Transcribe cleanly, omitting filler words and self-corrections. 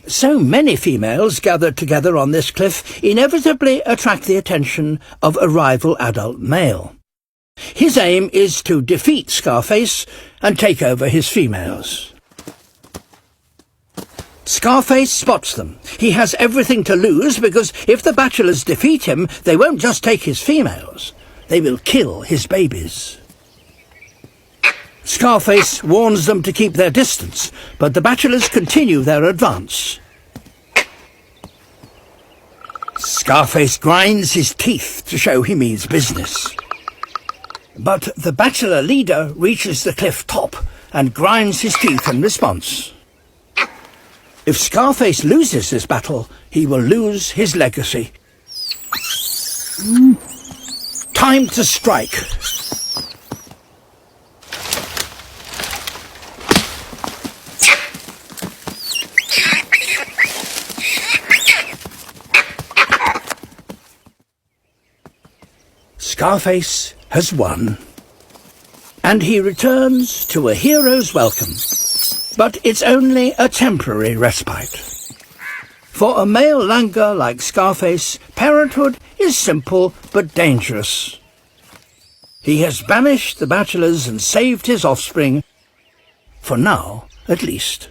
So many females gathered together on this cliff inevitably attract the attention of a rival adult male. His aim is to defeat Scarface and take over his females. Scarface spots them. He has everything to lose because if the bachelors defeat him, they won't just take his females. They will kill his babies. Scarface warns them to keep their distance, but the bachelors continue their advance. Scarface grinds his teeth to show he means business. But the bachelor leader reaches the cliff top and grinds his teeth in response. If Scarface loses this battle, he will lose his legacy. Time to strike. Scarface has won, and he returns to a hero's welcome. But it's only a temporary respite. For a male langur like Scarface, parenthood is simple but dangerous. He has banished the bachelors and saved his offspring, for now at least.